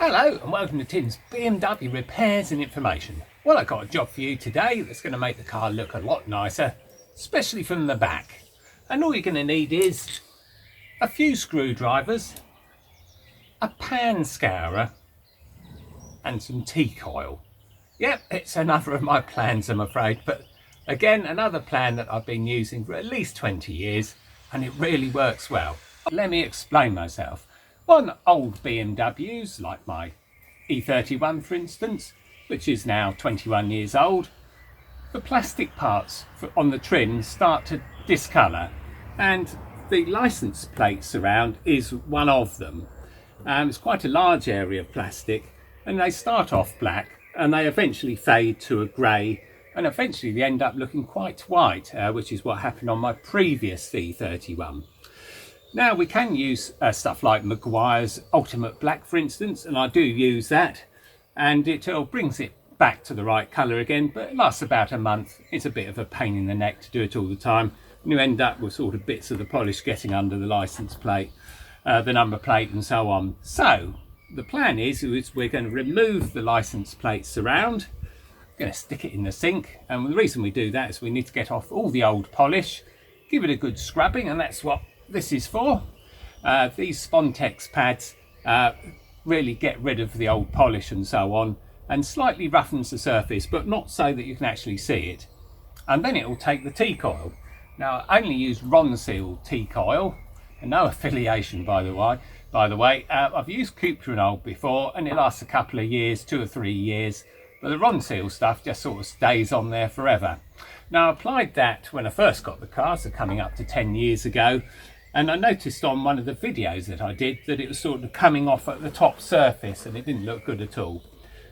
Hello and welcome to Tim's BMW Repairs and Information. Well, I've got a job for you today that's going to make the car look a lot nicer, especially from the back. And all you're going to need is a few screwdrivers, a pan scourer and some teak oil. Yep, it's another of my plans, I'm afraid, but again, another plan that I've been using for at least 20 years and it really works well. Let me explain myself. On old BMWs, like my E31 for instance, which is now 21 years old, the plastic parts on the trim start to discolour, and the licence plate surround is one of them. It's quite a large area of plastic, and they start off black and they eventually fade to a grey, and eventually they end up looking quite white, which is what happened on my previous E31. Now we can use stuff like Maguire's Ultimate Black for instance, and I do use that, and it brings it back to the right colour again, but it lasts about a month. It's a bit of a pain in the neck to do it all the time, and you end up with sort of bits of the polish getting under the licence plate, the number plate and so on. So the plan is we're going to remove the licence plate surround, we're going to stick it in the sink, and the reason we do that is we need to get off all the old polish, give it a good scrubbing, and that's what this is for. These Spontex pads really get rid of the old polish and so on, and slightly roughens the surface, but not so that you can actually see it. And then it will take the teak oil. Now I only use Ronseal teak oil, and no affiliation by the way. I've used Cuprinol before and it lasts a couple of years, 2 or 3 years, but the Ronseal stuff just sort of stays on there forever. Now I applied that when I first got the car, so coming up to 10 years ago, and I noticed on one of the videos that I did that it was sort of coming off at the top surface and it didn't look good at all.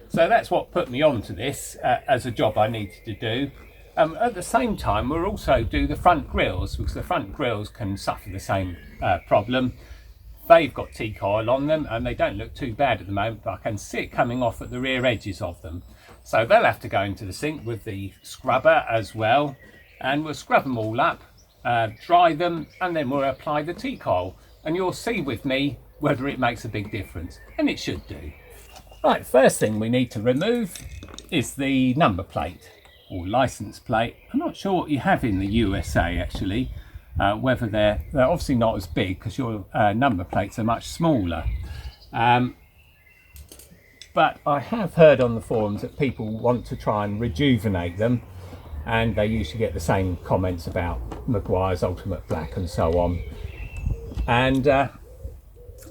So that's what put me onto this as a job I needed to do. At the same time, we'll also do the front grills, because the front grills can suffer the same problem. They've got teak oil on them and they don't look too bad at the moment, but I can see it coming off at the rear edges of them. So they'll have to go into the sink with the scrubber as well, and we'll scrub them all up, dry them, and then we'll apply the teak oil, and you'll see with me whether it makes a big difference, and it should do. Right, first thing we need to remove is the number plate or license plate. I'm not sure what you have in the USA actually, whether they're obviously not as big because your number plates are much smaller. But I have heard on the forums that people want to try and rejuvenate them, and they usually get the same comments about Maguire's Ultimate Black and so on, and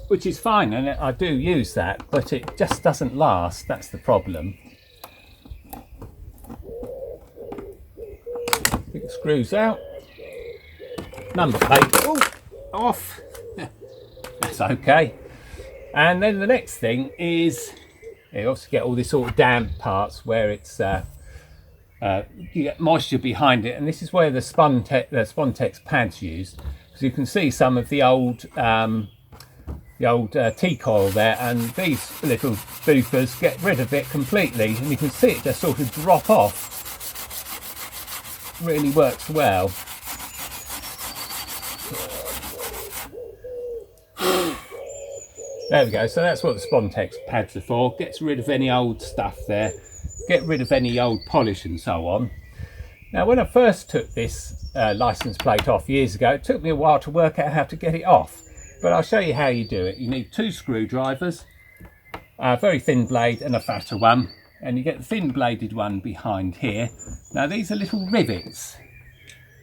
which is fine, and I do use that, but it just doesn't last. That's the problem. Get the screws out, number plate off. That's okay. And then the next thing is you also get all this sort of damp parts where it's you get moisture behind it, and this is where the Spontex pads used, because you can see some of the old teak oil there, and these little boofers get rid of it completely, and you can see it just sort of drop off. Really works well. There we go, so that's what the Spontex pads are for. Gets rid of any old stuff there, get rid of any old polish and so on. Now when I first took this license plate off years ago, it took me a while to work out how to get it off, but I'll show you how you do it. You need 2 screwdrivers, a very thin blade and a fatter one, and you get the thin bladed one behind here. Now these are little rivets,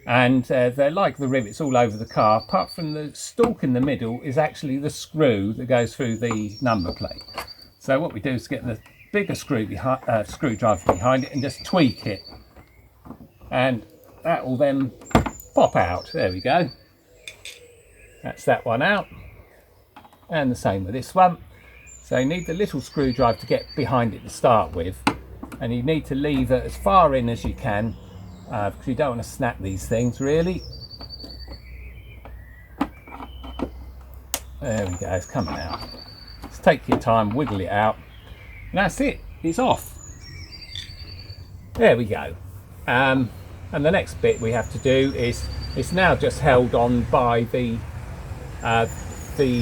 and they're like the rivets all over the car, apart from the stalk in the middle is actually the screw that goes through the number plate. So what we do is get the bigger screwdriver behind it and just tweak it, and that will then pop out. There we go, that's that one out, and the same with this one. So you need the little screwdriver to get behind it to start with, and you need to leave it as far in as you can, because you don't want to snap these things really. There we go, it's coming out. Just take your time, wiggle it out, and that's it, it's off. There we go. And the next bit we have to do is, it's now just held on by the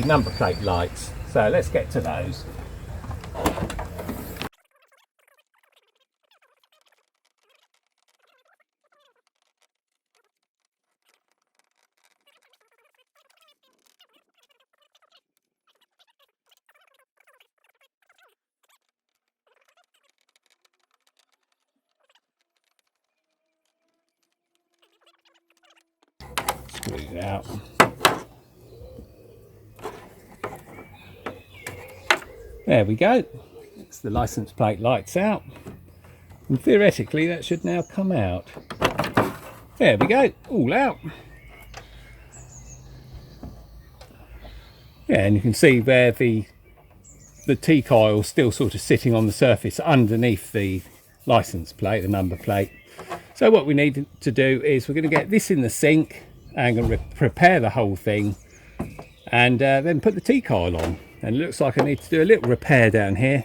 number plate lights. So let's get to those. Screw it out. There we go. It's the license plate lights out. And theoretically that should now come out. There we go, all out. Yeah, and you can see where the teak oil is still sort of sitting on the surface underneath the license plate, the number plate. So what we need to do is we're going to get this in the sink and going to prepare the whole thing, and then put the teak oil on. And it looks like I need to do a little repair down here.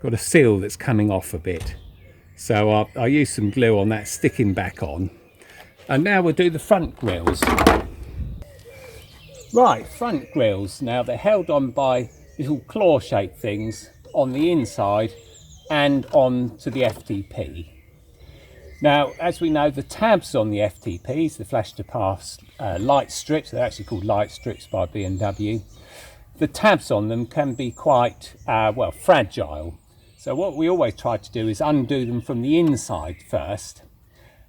Got a seal that's coming off a bit, so I use some glue on that, sticking back on. And now we'll do the front grills. Right, front grills. Now they're held on by little claw shaped things on the inside and on to the FTP. Now, as we know, the tabs on the FTPs, the flash to pass light strips, they're actually called light strips by BMW. The tabs on them can be quite, well, fragile. So what we always try to do is undo them from the inside first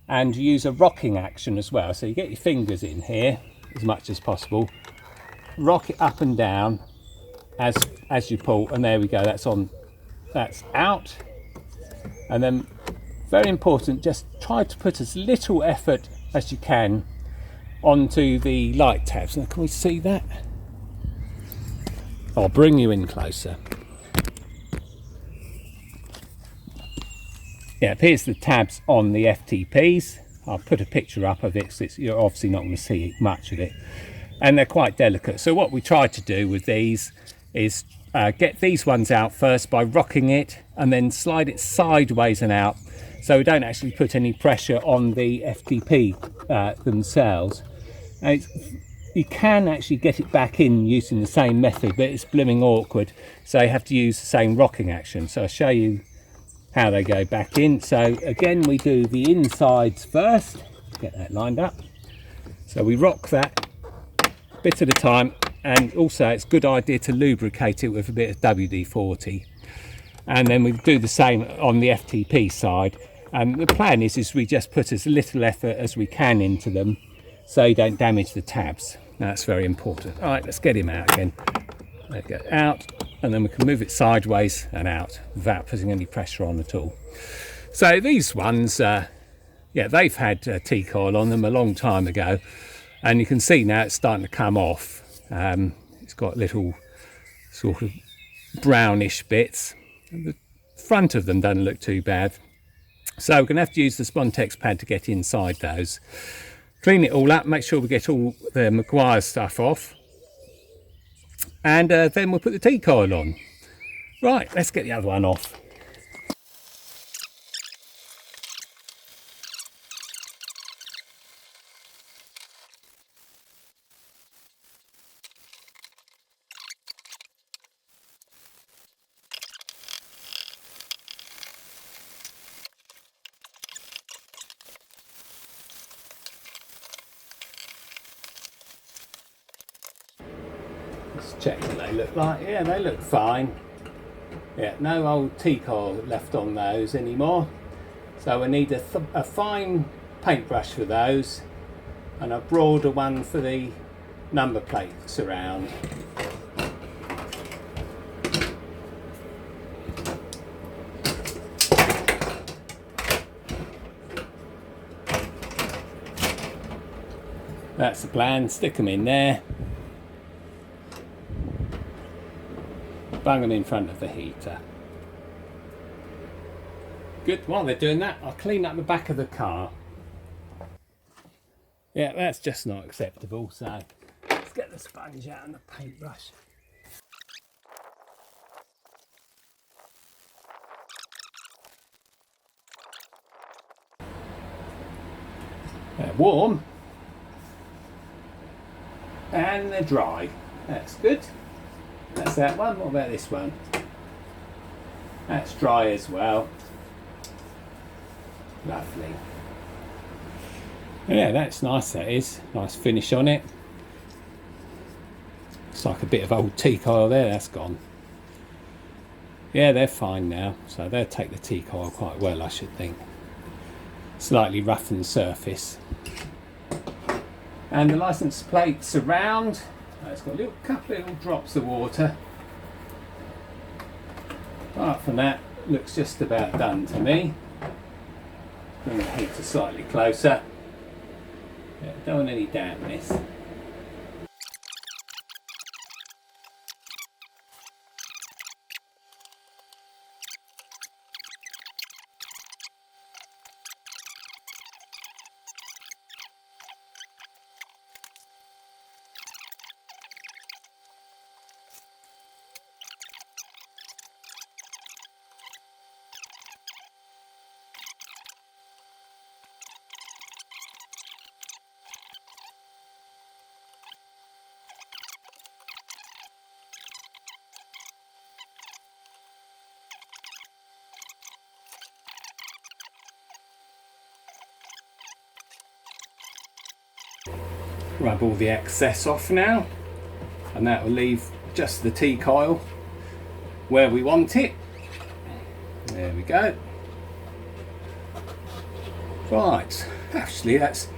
and use a rocking action as well. So you get your fingers in here as much as possible, rock it up and down as you pull, and there we go, that's on, that's out. And then, very important, just try to put as little effort as you can onto the light tabs. Now, can we see that? I'll bring you in closer. Yeah, here's the tabs on the FTPs. I'll put a picture up of it, so you're obviously not going to see much of it. And they're quite delicate. So what we try to do with these is get these ones out first by rocking it, and then slide it sideways and out, so we don't actually put any pressure on the FTP themselves. And you can actually get it back in using the same method, but it's blooming awkward, so you have to use the same rocking action. So I'll show you how they go back in. So again, we do the insides first, get that lined up. So we rock that bit at a time, and also it's a good idea to lubricate it with a bit of WD-40. And then we do the same on the FTP side. And the plan is we just put as little effort as we can into them, so you don't damage the tabs. Now, that's very important. All right, let's get him out again. There we go, out, and then we can move it sideways and out without putting any pressure on at all. So these ones, yeah, they've had teak oil on them a long time ago, and you can see now it's starting to come off. It's got little sort of brownish bits. The front of them doesn't look too bad. So we're going to have to use the Spontex pad to get inside those. Clean it all up, make sure we get all the Maguire stuff off. And then we'll put the teak oil on. Right, let's get the other one off. Let's check what they look like. Yeah, they look fine. Yeah, no old teak oil left on those anymore. So we need a fine paintbrush for those, and a broader one for the number plate surround. That's the plan, stick them in there. Bang them in front of the heater. Good, while they're doing that, I'll clean up the back of the car. Yeah, that's just not acceptable, so let's get the sponge out and the paintbrush. They're warm and they're dry. That's good. That's that one. What about this one? That's dry as well. Lovely. Yeah, that's nice, that is. Nice finish on it. It's like a bit of old teak oil there, that's gone. Yeah, they're fine now, so they'll take the teak oil quite well, I should think. Slightly roughened surface. And the license plate surround, it's got a couple of little drops of water. Apart from that, looks just about done to me. Bring the heater slightly closer. Yeah, don't want any dampness. Rub all the excess off now, and that will leave just the T-coil where we want it. There we go. Right, actually that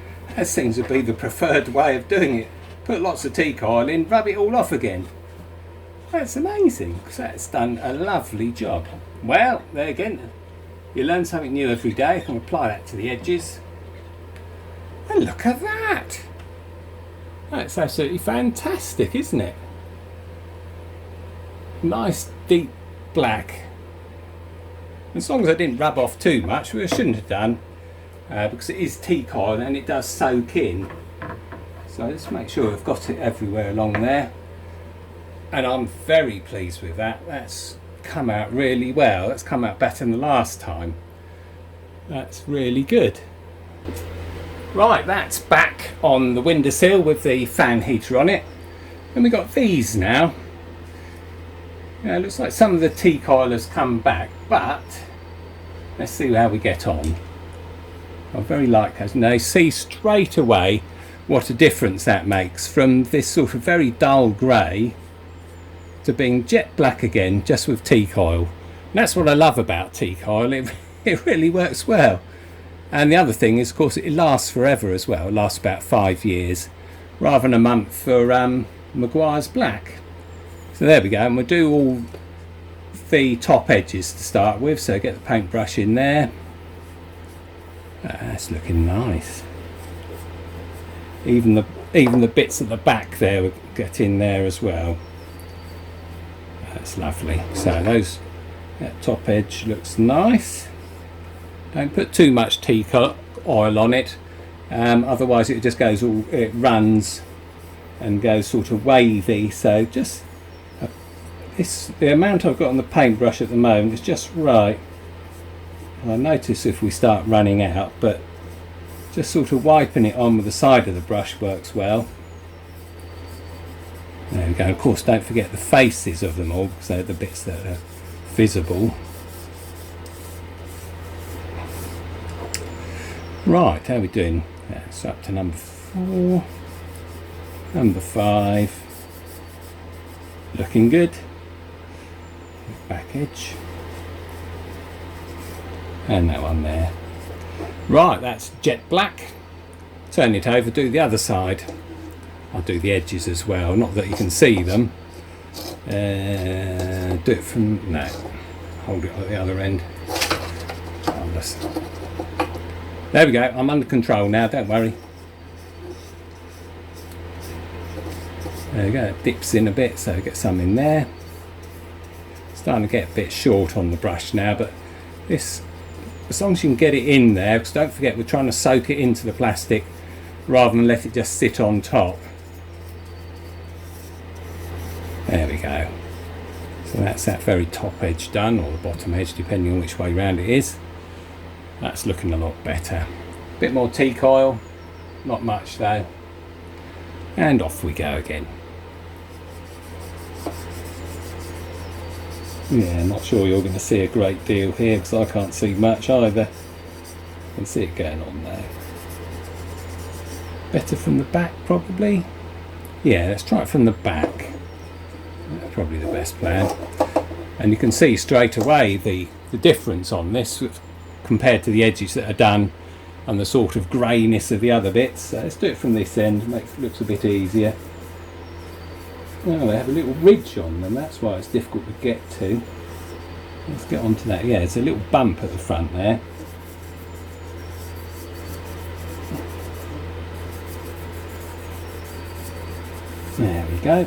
seems to be the preferred way of doing it. Put lots of T-coil in, rub it all off again. That's amazing, because that's done a lovely job. Well, there again, you learn something new every day. I can apply that to the edges. And look at that! That's absolutely fantastic, isn't it? Nice deep black. As long as I didn't rub off too much, which I shouldn't have done, because it is T-coil and it does soak in. So let's make sure I've got it everywhere along there. And I'm very pleased with that. That's come out really well. That's come out better than the last time. That's really good. Right, that's back on the windowsill with the fan heater on it. And we've got these now. Yeah, it looks like some of the T-coil has come back, but let's see how we get on. I very like those. Now you see straight away what a difference that makes from this sort of very dull grey to being jet black again, just with T-coil. And that's what I love about T-coil. It really works well. And the other thing is, of course, it lasts forever as well. It lasts about 5 years, rather than a month for Maguire's black. So there we go, and we'll do all the top edges to start with. So get the paintbrush in there. That's looking nice. Even the bits at the back there will get in there as well. That's lovely. So that top edge looks nice. Don't put too much T-coil on it, otherwise it just goes it runs and goes sort of wavy. So just the amount I've got on the paintbrush at the moment is just right. I notice if we start running out, but just sort of wiping it on with the side of the brush works well. There we go. Of course, don't forget the faces of them all, because they're the bits that are visible. Right, how are we doing? That's up to number 4, number 5, looking good. Back edge, and that one there. Right, that's jet black. Turn it over, do the other side. I'll do the edges as well, not that you can see them. Do it from, no, hold it at the other end. There we go, I'm under control now, don't worry. There we go, it dips in a bit, so get some in there. Starting to get a bit short on the brush now, but this, as long as you can get it in there, because don't forget we're trying to soak it into the plastic rather than let it just sit on top. There we go. So that's that very top edge done, or the bottom edge, depending on which way round it is. That's looking a lot better. A bit more T-coil, not much though. And off we go again. Yeah, not sure you're going to see a great deal here, because I can't see much either. I can see it going on there. Better from the back probably. Yeah, let's try it from the back. That's probably the best plan. And you can see straight away the difference on this compared to the edges that are done and the sort of greyness of the other bits. So let's do it from this end, looks a bit easier. Oh, they have a little ridge on them, that's why it's difficult to get to. Let's get onto that. Yeah, there's a little bump at the front there. There we go.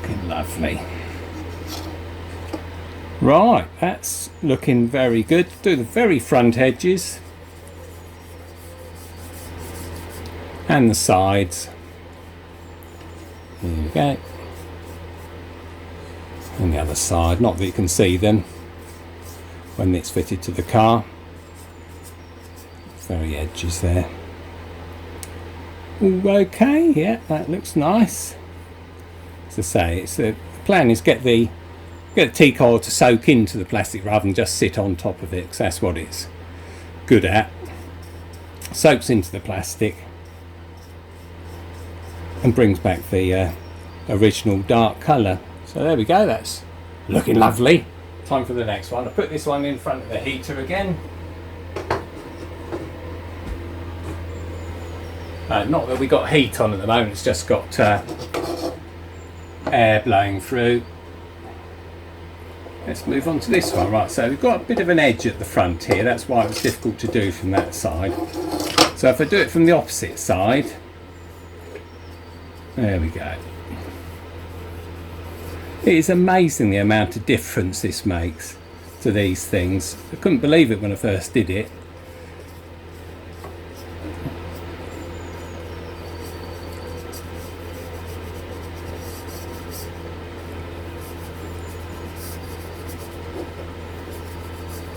Looking lovely. Right, that's looking very good. Do the very front edges and the sides. There we go. And the other side, not that you can see them when it's fitted to the car. Very edges there. All okay, yeah, that looks nice. As I say, the plan is get the T-coil to soak into the plastic rather than just sit on top of it, because that's what it's good at. Soaks into the plastic and brings back the original dark colour. So there we go, that's looking lovely. Time for the next one. I'll put this one in front of the heater again. Not that we got heat on at the moment, it's just got air blowing through. Let's move on to this one. Right, so we've got a bit of an edge at the front here, that's why it was difficult to do from that side. So if I do it from the opposite side, there we go. It is amazing the amount of difference this makes to these things. I couldn't believe it when I first did it.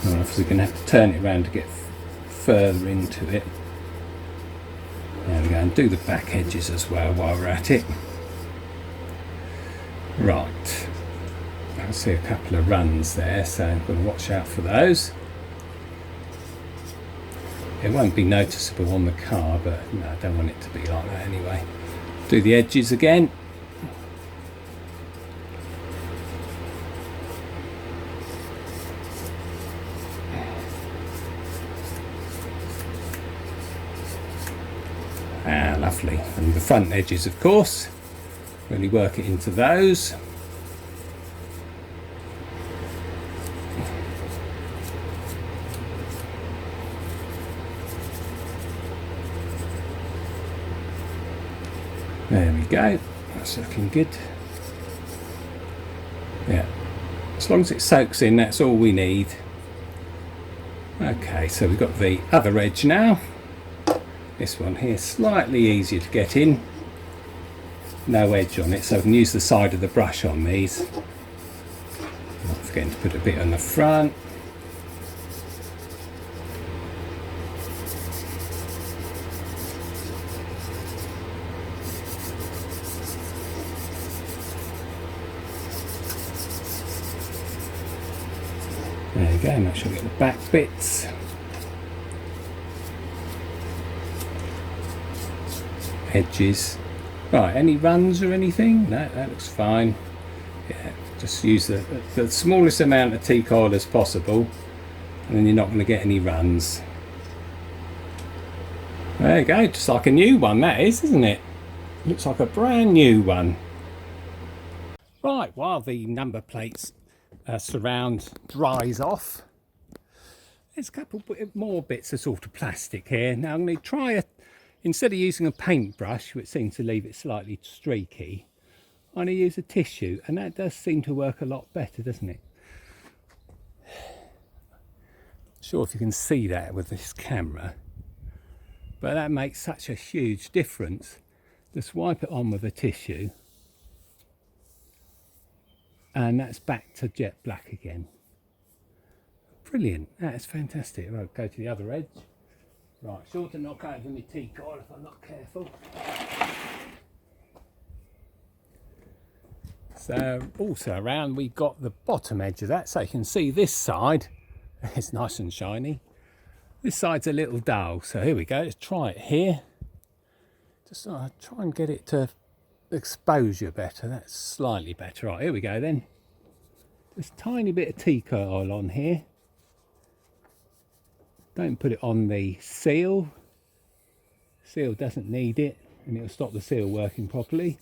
I'm obviously going to have to turn it around to get further into it. There we go, and do the back edges as well while we're at it. Right, I see a couple of runs there, so I'm going to watch out for those. It won't be noticeable on the car, but no, I don't want it to be like that anyway. Do the edges again. Ah, lovely. And the front edges, of course. Really work it into those. There we go. That's looking good. Yeah. As long as it soaks in, that's all we need. Okay, so we've got the other edge now. This one here, slightly easier to get in. No edge on it, so I can use the side of the brush on these. Not forgetting to put a bit on the front. There you go, make sure we get the back bits. Edges. Right, any runs or anything? No, that looks fine. Yeah, just use the smallest amount of T-coil as possible, and then you're not going to get any runs. There you go, just like a new one that is, isn't it? Looks like a brand new one. Right, while the number plates surround dries off, there's a couple more bits of sort of plastic here. Now I'm going to try instead of using a paintbrush, which seems to leave it slightly streaky, I'm going to use a tissue, and that does seem to work a lot better, doesn't it? Not sure if you can see that with this camera, but that makes such a huge difference. Just wipe it on with a tissue, and that's back to jet black again. Brilliant, that is fantastic. I'll go to the other edge. Right, sure to knock over my T-coil if I'm not careful. So also around we've got the bottom edge of that, so you can see this side, it's nice and shiny. This side's a little dull, so here we go, let's try it here. Just try and get it to exposure better, that's slightly better. Right, here we go then. Just a tiny bit of T-coil on here. Don't put it on the seal. Seal doesn't need it, and it'll stop the seal working properly.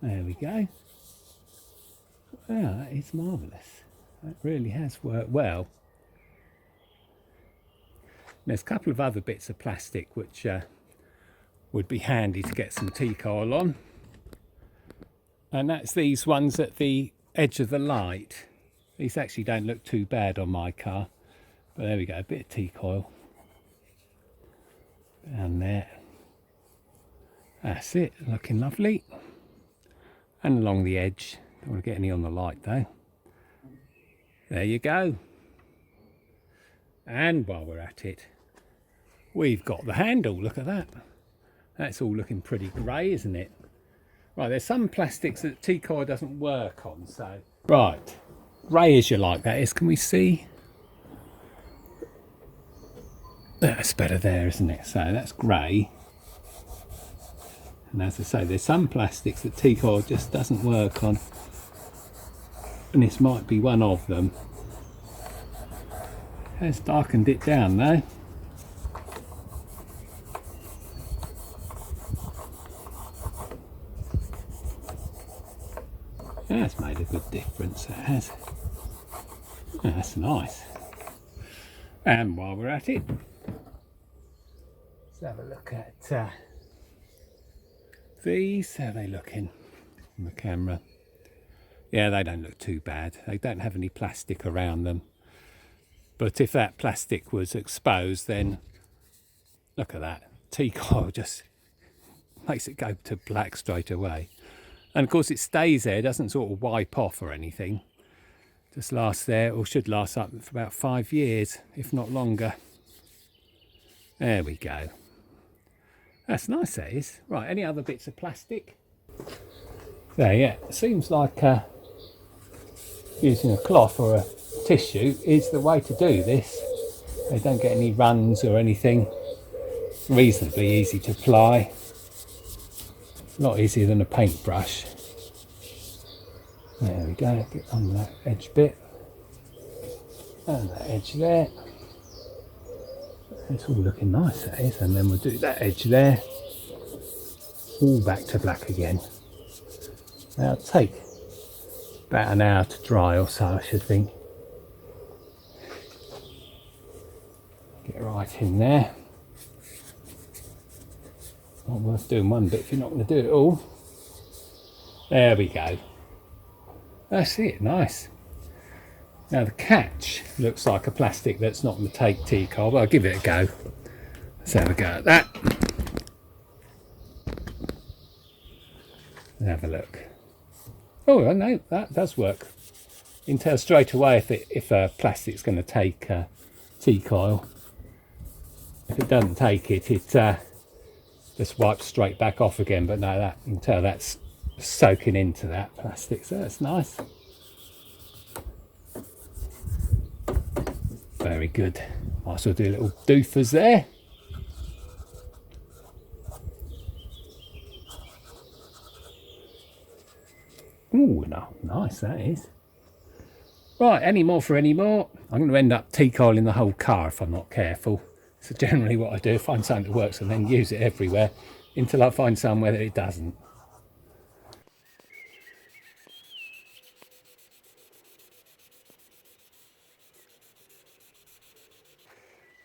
There we go. Wow, that is marvellous. That really has worked well. There's a couple of other bits of plastic which would be handy to get some T-coil on. And that's these ones at the edge of the light. These actually don't look too bad on my car. But there we go, a bit of T-coil. Down there. That's it, looking lovely. And along the edge. Don't want to get any on the light though. There you go. And while we're at it, we've got the handle. Look at that. That's all looking pretty grey, isn't it? Right, there's some plastics that T-coil doesn't work on, so... Right, grey as you like that is. Can we see? That's better there, isn't it? So that's grey. And as I say, there's some plastics that T-coil just doesn't work on. And this might be one of them. Has darkened it down though. That's made a good difference, it has. Oh, that's nice. And while we're at it, let's have a look at these. How are they looking on the camera? Yeah, they don't look too bad. They don't have any plastic around them. But if that plastic was exposed, then look at that. T-coil just makes it go to black straight away. And of course it stays there, doesn't sort of wipe off or anything. Just lasts there, or should last up for about 5 years, if not longer. There we go. That's nice, that is. Right, any other bits of plastic? There, yeah, it seems like using a cloth or a tissue is the way to do this. They don't get any runs or anything. Reasonably easy to apply. A lot easier than a paintbrush. There we go, get on that edge bit. And that edge there. It's all looking nice, that is. And then we'll do that edge there. All back to black again. Now it'll take about an hour to dry or so, I should think. Get right in there. Not worth doing one bit if you're not going to do it all. There we go. That's it, nice. Now the catch looks like a plastic that's not going to take T-coil, but I'll give it a go. Let's have a go at that. Have a look. Oh no, that does work. You can tell straight away if a plastic's going to take T-coil. If it doesn't take it, it just wipes straight back off again. But no, that you can tell that's soaking into that plastic, so that's nice. Very good. Might as well do little doofers there. Ooh, no, nice that is. Right, any more for any more. I'm going to end up T-coiling the whole car if I'm not careful. So generally what I do, find something that works and then use it everywhere until I find somewhere that it doesn't.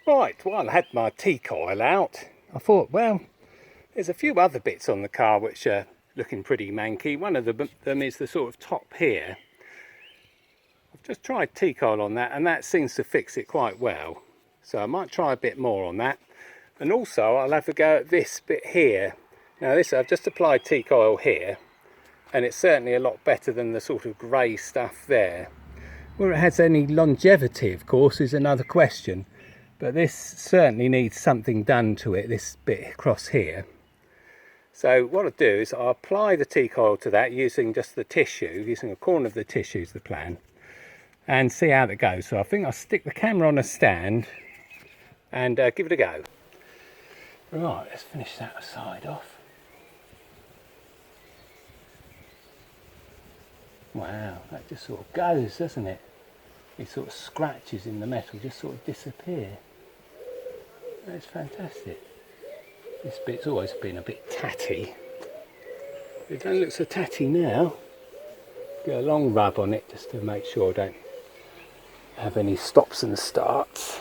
Right, while I had my T-coil out, I thought, well, there's a few other bits on the car which are looking pretty manky. One of them is the sort of top here. I've just tried T-coil on that and that seems to fix it quite well. So I might try a bit more on that. And also I'll have a go at this bit here. Now this, I've just applied T-coil here and it's certainly a lot better than the sort of grey stuff there. Whether it has any longevity, of course, is another question. But this certainly needs something done to it, this bit across here. So what I'll do is I'll apply the T-coil to that using just the tissue, using a corner of the tissue is the plan, and see how that goes. So I think I'll stick the camera on a stand and give it a go. Right, let's finish that side off. Wow, that just sort of goes, doesn't it? these sort of scratches in the metal just sort of disappear. That's fantastic. This bit's always been a bit tatty. It don't look so tatty now. Get a long rub on it just to make sure I don't have any stops and starts.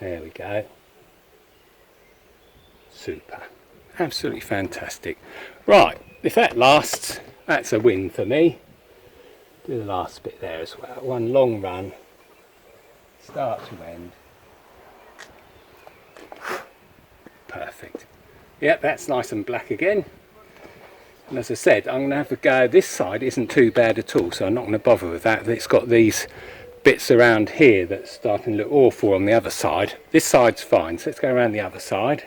There we go. Super. Absolutely fantastic. Right, if that lasts, that's a win for me. Do the last bit there as well. One long run, start to end. Perfect. Yep, that's nice and black again. And as I said, I'm going to have a go. This side isn't too bad at all, so I'm not going to bother with that. It's got these bits around here that's starting to look awful on the other side. This side's fine, so let's go around the other side.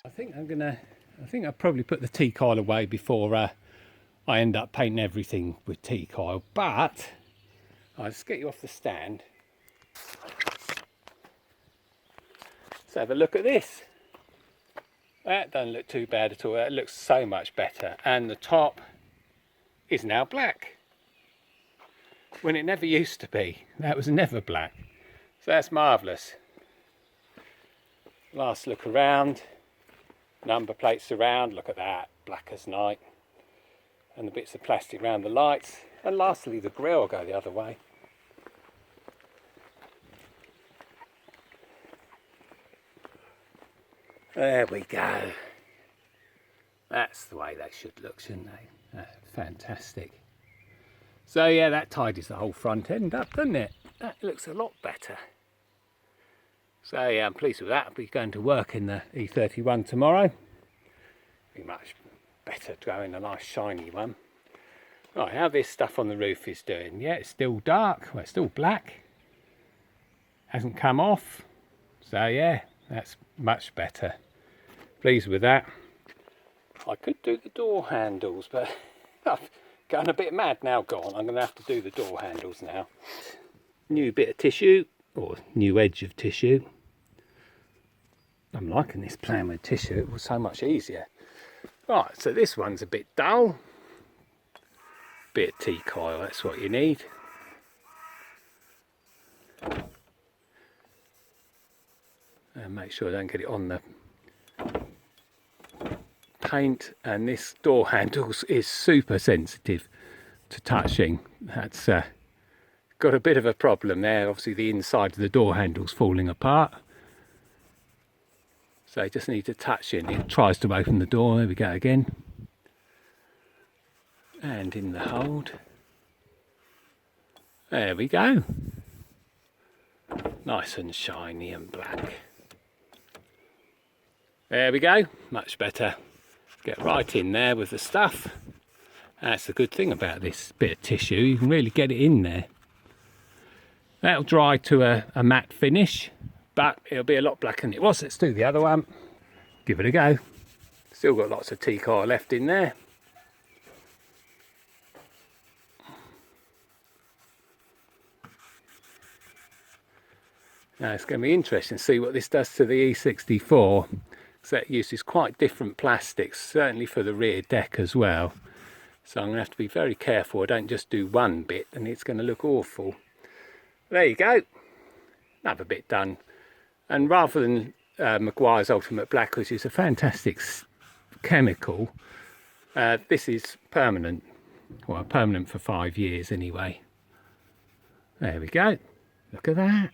I think I'll probably put the teak oil away before I end up painting everything with teak oil, but I'll just get you off the stand. Let's have a look at this. That doesn't look too bad at all. That looks so much better, and the top is now black when it never used to be. That was never black, so that's marvellous. Last look around. Number plates around, look at that, black as night, and the bits of plastic around the lights, and lastly the grille will go the other way. There we go. That's the way they should look, shouldn't they? Fantastic. So yeah, that tidies the whole front end up, doesn't it? That looks a lot better. So yeah, I'm pleased with that. I'll be going to work in the E31 tomorrow. Be much better to go in a nice shiny one. Right, how this stuff on the roof is doing. Yeah, it's still dark. Well, it's still black. Hasn't come off. So yeah, that's much better. Pleased with that. I could do the door handles, but I've gone a bit mad now. Gone. I'm going to have to do the door handles now. New bit of tissue, or new edge of tissue. I'm liking this plan with tissue, it was so much easier. Right, so this one's a bit dull. Bit of teak oil, that's what you need. And make sure I don't get it on the paint. And this door handle is super sensitive to touching. That's got a bit of a problem there. Obviously the inside of the door handle's falling apart. So you just need to touch it. It tries to open the door. There we go again. And in the hold. There we go. Nice and shiny and black. There we go. Much better. Get right in there with the stuff. That's the good thing about this bit of tissue. You can really get it in there. That'll dry to a matte finish, but it'll be a lot blacker than it was. Let's do the other one. Give it a go. Still got lots of teak oil left in there. Now it's going to be interesting to see what this does to the E64. So it uses quite different plastics, certainly for the rear deck as well. So I'm going to have to be very careful I don't just do one bit and it's going to look awful. There you go. Another bit done. And rather than Maguire's Ultimate Black, which is a fantastic chemical, this is permanent. Well, permanent for 5 years anyway. There we go. Look at that.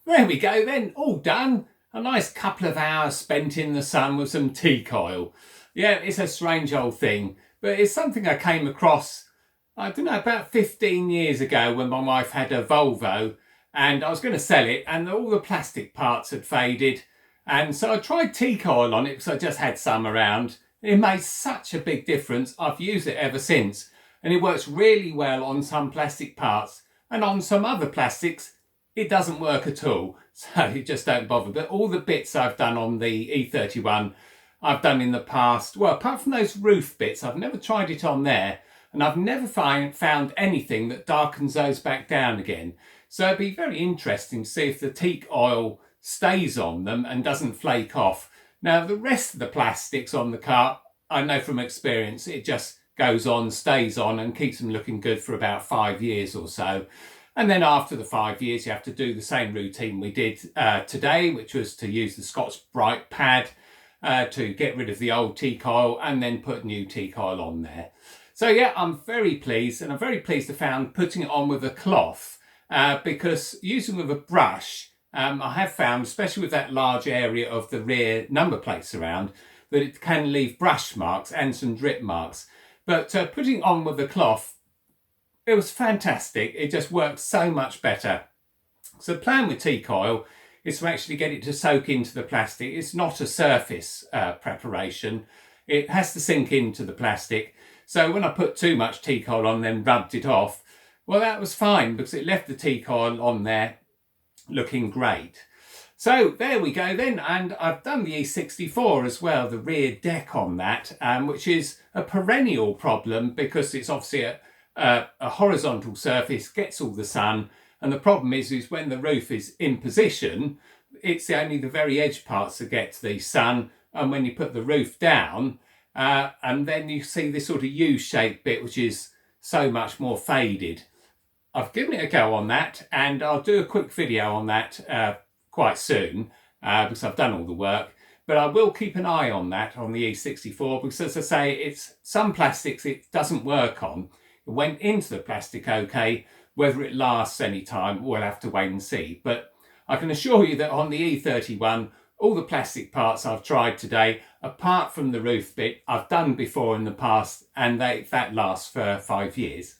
There we go then, all done. A nice couple of hours spent in the sun with some teak oil. Yeah, it's a strange old thing, but it's something I came across, I don't know, about 15 years ago when my wife had a Volvo and I was going to sell it and all the plastic parts had faded. And so I tried teak oil on it because I just had some around. It made such a big difference. I've used it ever since and it works really well on some plastic parts, and on some other plastics it doesn't work at all, so you just don't bother. But all the bits I've done on the E31 I've done in the past, well, apart from those roof bits, I've never tried it on there, and I've never found anything that darkens those back down again. So it'd be very interesting to see if the teak oil stays on them and doesn't flake off. Now, the rest of the plastics on the car, I know from experience, it just goes on, stays on, and keeps them looking good for about 5 years or so. And then after the 5 years, you have to do the same routine we did today, which was to use the Scotch-Brite pad to get rid of the old teak oil and then put new teak oil on there. So yeah, I'm very pleased, and I'm very pleased to found putting it on with a cloth because using with a brush, I have found, especially with that large area of the rear number plates around, that it can leave brush marks and some drip marks. But putting it on with a cloth, it was fantastic. It just works so much better. So the plan with teak oil is to actually get it to soak into the plastic. It's not a surface preparation. It has to sink into the plastic. So when I put too much teak oil on, then rubbed it off, well, that was fine because it left the teak oil on there looking great. So there we go then, and I've done the E64 as well, the rear deck on that, which is a perennial problem because it's obviously a horizontal surface, gets all the sun, and the problem is when the roof is in position, it's only the very edge parts that get the sun, and when you put the roof down, and then you see this sort of U-shaped bit which is so much more faded. I've given it a go on that, and I'll do a quick video on that quite soon because I've done all the work. But I will keep an eye on that on the E64 because, as I say, it's some plastics it doesn't work on. It went into the plastic okay. Whether it lasts any time, we'll have to wait and see. But I can assure you that on the E31, all the plastic parts I've tried today, apart from the roof bit, I've done before in the past, and that lasts for 5 years.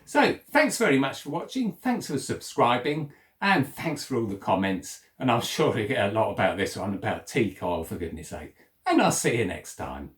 So thanks very much for watching. Thanks for subscribing, and thanks for all the comments. And I'm sure you get a lot about this one, about teak oil, for goodness sake. And I'll see you next time.